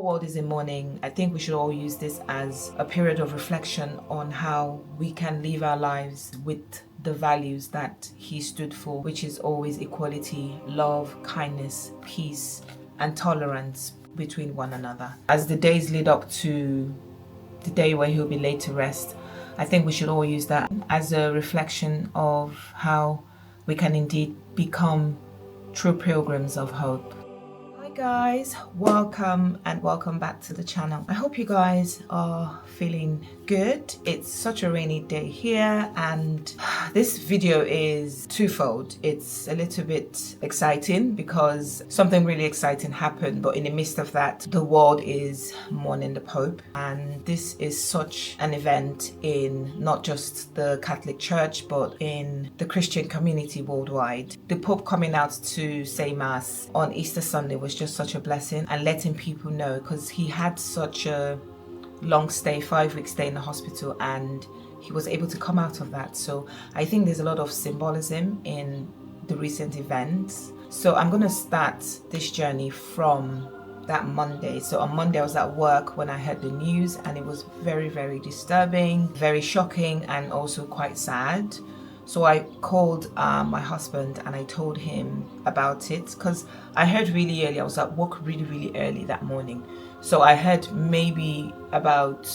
world is in mourning, I think we should all use this as a period of reflection on how we can live our lives with the values that he stood for, which is always equality, love, kindness, peace, and tolerance between one another. As the days lead up to the day where he'll be laid to rest, I think we should all use that as a reflection of how we can indeed become true pilgrims of hope. Hi guys, welcome back to the channel. I hope you guys are feeling good. It's such a rainy day here, and this video is twofold. It's a little bit exciting because something really exciting happened, but in the midst of that, the world is mourning the Pope, and this is such an event in not just the Catholic Church but in the Christian community worldwide. The Pope coming out to say Mass on Easter Sunday was just such a blessing, and letting people know, because he had such a long stay, 5-week stay in the hospital, and he was able to come out of that. So I think there's a lot of symbolism in the recent events. So I'm going to start this journey from that Monday. So on Monday I was at work when I heard the news, and it was very, very disturbing, very shocking, and also quite sad. So I called my husband and I told him about it, because I heard really early. I was at work really, really early that morning. So I heard maybe about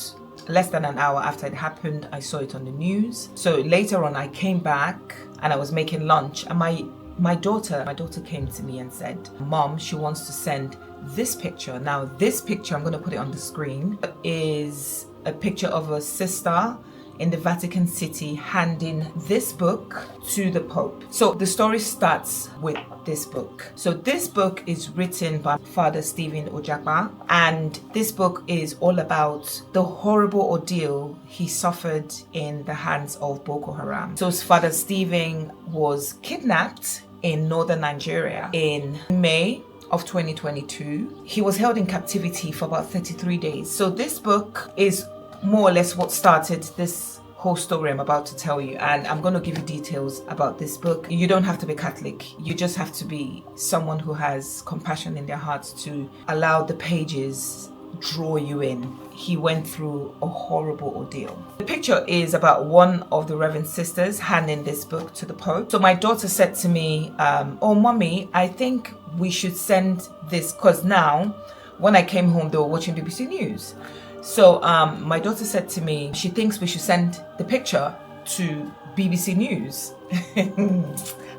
less than an hour after it happened. I saw it on the news. So later on I came back and I was making lunch, and my daughter came to me and said, Mom, she wants to send this picture. Now this picture, I'm going to put it on the screen, is a picture of a sister in the Vatican City handing this book to the Pope. So the story starts with this book. So this book is written by Father Stephen Ojapa, and this book is all about the horrible ordeal he suffered in the hands of Boko Haram. So Father Stephen was kidnapped in northern Nigeria in May of 2022. He was held in captivity for about 33 days. So this book is more or less what started this whole story I'm about to tell you, and I'm going to give you details about this book. You don't have to be Catholic, you just have to be someone who has compassion in their hearts to allow the pages draw you in. He went through a horrible ordeal. The picture is about one of the Reverend Sisters handing this book to the Pope. So my daughter said to me, oh mommy, I think we should send this, because now when I came home they were watching BBC News. So my daughter said to me, she thinks we should send the picture to BBC News.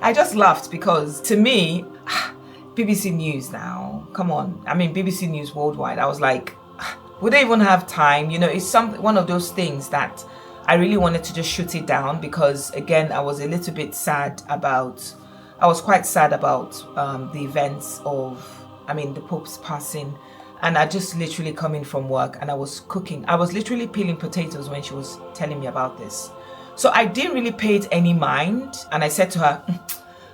I just laughed, because to me, BBC News now, come on. I mean, BBC News worldwide. I was like, would they even have time? You know, it's one of those things that I really wanted to just shoot it down, because again, I was a little bit sad about, I was quite sad about the events of, the Pope's passing. And I just literally coming from work and I was cooking. I was literally peeling potatoes when she was telling me about this. So I didn't really pay it any mind. And I said to her,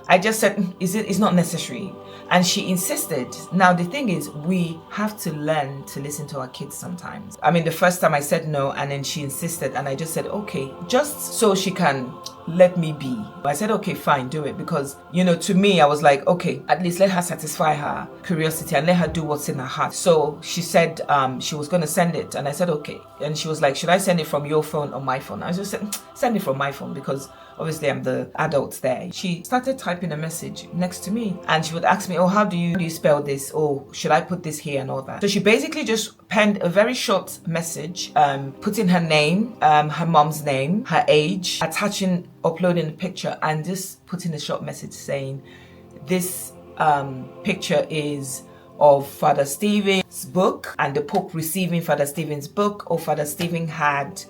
I just said, it's not necessary. And she insisted. Now, the thing is, we have to learn to listen to our kids sometimes. The first time I said no, and then she insisted, and I just said, okay, just so she can let me be. I said, okay, fine, do it. Because, to me, I was like, okay, at least let her satisfy her curiosity and let her do what's in her heart. So she said she was going to send it. And I said, okay. And she was like, should I send it from your phone or my phone? I just said, send it from my phone, because obviously I'm the adult there. She started typing a message next to me, and she would ask me, oh, how do you spell this? Oh, should I put this here and all that? So she basically just penned a very short message, putting her name, her mom's name, her age, uploading a picture, and just putting a short message saying, this picture is of Father Stephen's book, and the Pope receiving Father Stephen's book, or Father Stephen had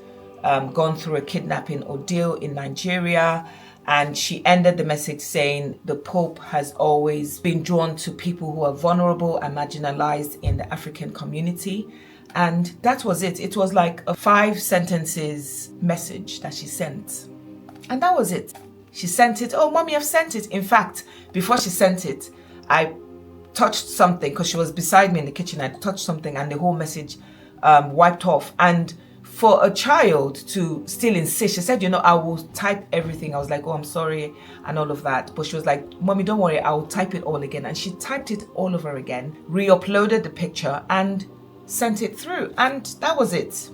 gone through a kidnapping ordeal in Nigeria. And she ended the message saying the Pope has always been drawn to people who are vulnerable and marginalized in the African community. And that was it. It was like a 5 sentences message that she sent. And that was it. She sent it. Oh, mommy, I've sent it. In fact, before she sent it, I touched something, because she was beside me in the kitchen. I touched something and the whole message wiped off. And for a child to still insist, she said, I will type everything. I was like, oh, I'm sorry, and all of that. But she was like, mommy, don't worry, I will type it all again. And she typed it all over again, re-uploaded the picture, and sent it through, and that was it.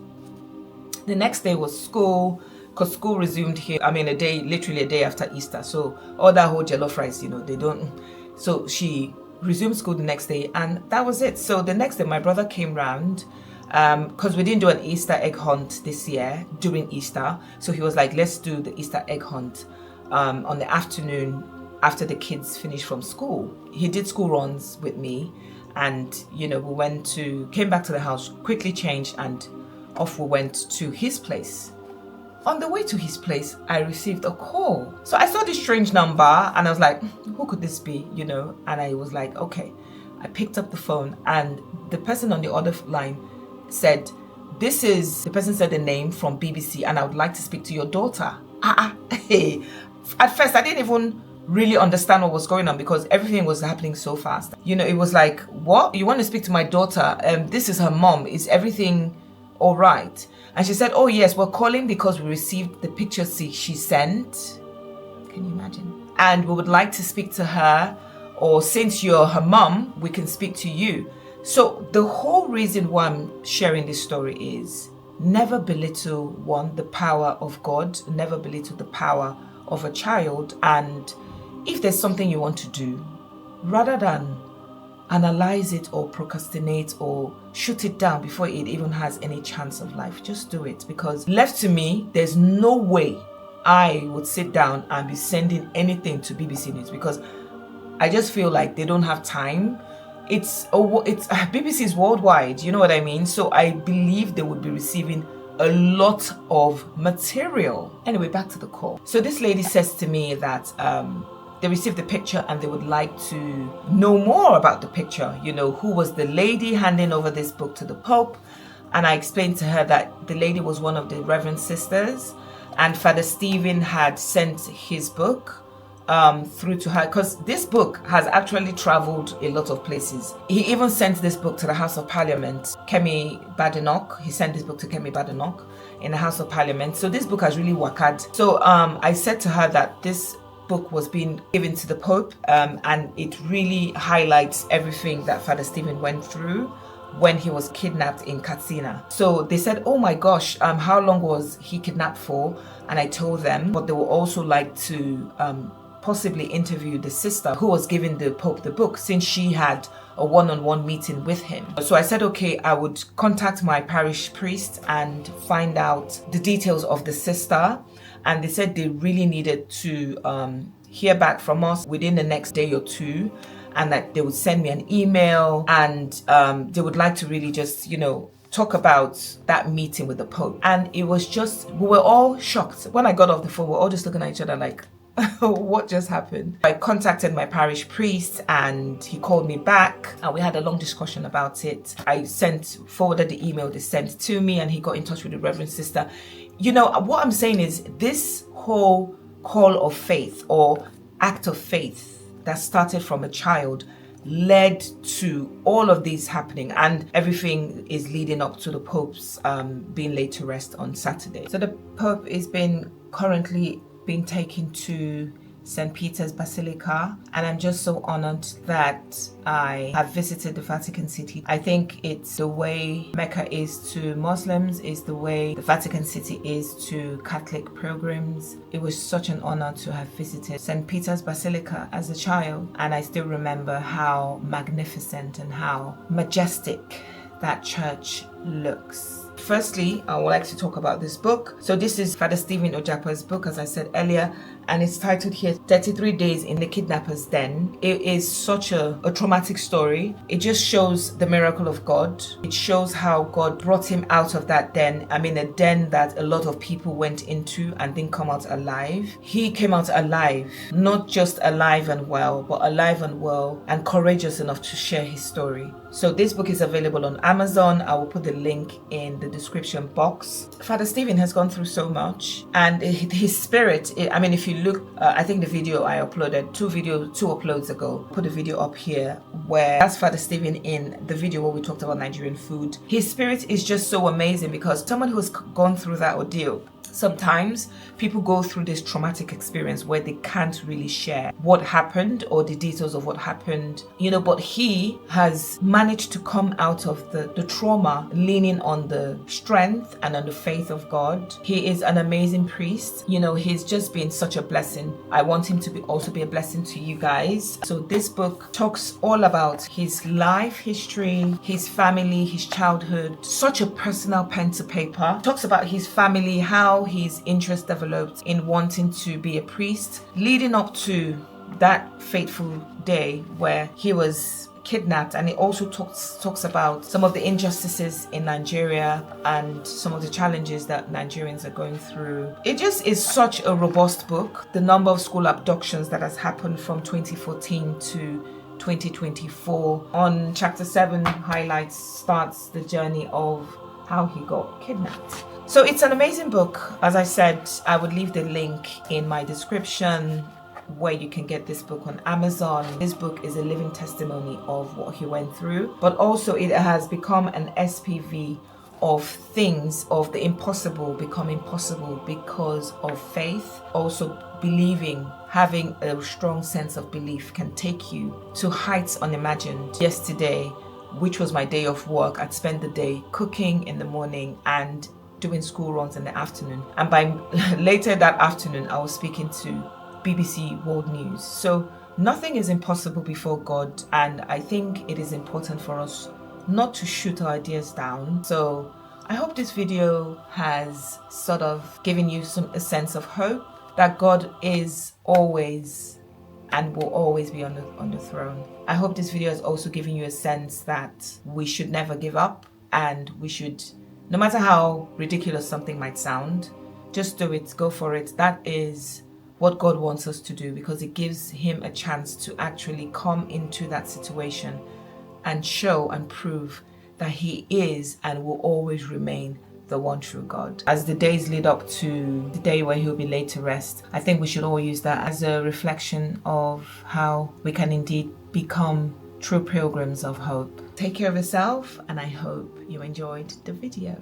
The next day was school, because school resumed here. Literally a day after Easter. So all that whole jollof rice, they don't. So she resumed school the next day, and that was it. So the next day, my brother came round, because we didn't do an Easter egg hunt this year during Easter. So he was like, let's do the Easter egg hunt on the afternoon after the kids finished from school. He did school runs with me, and we came back to the house, quickly changed, and off we went to his place. On the way to his place, I received a call. So I saw this strange number and I was like, who could this be? And I was like, okay. I picked up the phone and the person on the other line said, the person said the name from BBC, and I would like to speak to your daughter. Hey. At first, I didn't even really understand what was going on because everything was happening so fast. It was like, what? You want to speak to my daughter? This is her mom. Is everything all right? And she said, oh yes, we're calling because we received the picture she sent. Can you imagine? And we would like to speak to her, or since you're her mom, we can speak to you. So the whole reason why I'm sharing this story is never belittle the power of God, never belittle the power of a child. And if there's something you want to do, rather than analyze it or procrastinate or shoot it down before it even has any chance of life, just do it. Because left to me, there's no way I would sit down and be sending anything to BBC News, because I just feel like they don't have time. It's BBC is worldwide, you know what I mean? So I believe they would be receiving a lot of material. Anyway, back to the call. So this lady says to me that they received the picture and they would like to know more about the picture. Who was the lady handing over this book to the Pope? And I explained to her that the lady was one of the Reverend Sisters, and Father Stephen had sent his book through to her, because this book has actually traveled a lot of places. He even sent this book to the House of Parliament. Kemi Badenoch, he sent this book to Kemi Badenoch in the House of Parliament. So this book has really wakad. So I said to her that this book was being given to the Pope, and it really highlights everything that Father Stephen went through when he was kidnapped in Katsina. So they said, oh my gosh, how long was he kidnapped for? And I told them, but they would also like to possibly interview the sister who was giving the Pope the book, since she had a one-on-one meeting with him. So I said, okay, I would contact my parish priest and find out the details of the sister. And they said they really needed to hear back from us within the next day or two, and that they would send me an email, and they would like to really just, talk about that meeting with the Pope. And it was just, we were all shocked. When I got off the phone, we were all just looking at each other like, what just happened? I contacted my parish priest and he called me back and we had a long discussion about it. I forwarded the email they sent to me, and he got in touch with the Reverend Sister. What I'm saying is, this whole call of faith or act of faith that started from a child led to all of these happening, and everything is leading up to the Pope's being laid to rest on Saturday. So the Pope is currently being taken to St. Peter's Basilica, and I'm just so honored that I have visited the Vatican City. I think it's the way Mecca is to Muslims, is the way the Vatican City is to Catholic pilgrims. It was such an honor to have visited St. Peter's Basilica as a child, and I still remember how magnificent and how majestic that church looks. Firstly, I would like to talk about this book. So this is Father Stephen Ojapa's book, as I said earlier, and it's titled here 33 Days in the Kidnapper's Den. It is such a traumatic story. It just shows the miracle of God. It shows how God brought him out of that den. A den that a lot of people went into and didn't come out alive. He came out alive, not just alive and well, but alive and well and courageous enough to share his story. So this book is available on Amazon. I will put the link in the description box. Father Stephen has gone through so much, and his spirit, if you look, I think the video I uploaded, two uploads ago, put a video up here where that's Father Stephen in the video where we talked about Nigerian food. His spirit is just so amazing, because someone who's gone through that ordeal, Sometimes people go through this traumatic experience where they can't really share what happened or the details of what happened, but he has managed to come out of the trauma leaning on the strength and on the faith of God. He is an amazing priest. He's just been such a blessing. I want him to also be a blessing to you guys. So this book talks all about his life history, his family, his childhood, such a personal pen to paper. Talks about his family, how his interest developed in wanting to be a priest, leading up to that fateful day where he was kidnapped. And it also talks about some of the injustices in Nigeria and some of the challenges that Nigerians are going through. It just is such a robust book. The number of school abductions that has happened from 2014 to 2024. On chapter 7 starts the journey of how he got kidnapped. So it's an amazing book. As I said, I would leave the link in my description where you can get this book on Amazon. This book is a living testimony of what he went through, but also it has become an SPV of things, of the impossible becoming possible because of faith. Also believing, having a strong sense of belief can take you to heights unimagined. Yesterday, which was my day of work, I'd spent the day cooking in the morning and doing school runs in the afternoon. And by later that afternoon, I was speaking to BBC World News. So nothing is impossible before God. And I think it is important for us not to shoot our ideas down. So I hope this video has sort of given you a sense of hope that God is always and will always be on the throne. I hope this video has also given you a sense that we should never give up, and we should, no matter how ridiculous something might sound, just do it, go for it. That is what God wants us to do, because it gives him a chance to actually come into that situation and show and prove that he is and will always remain the one true God. As the days lead up to the day where he'll be laid to rest, I think we should all use that as a reflection of how we can indeed become true pilgrims of hope. Take care of yourself, and I hope you enjoyed the video.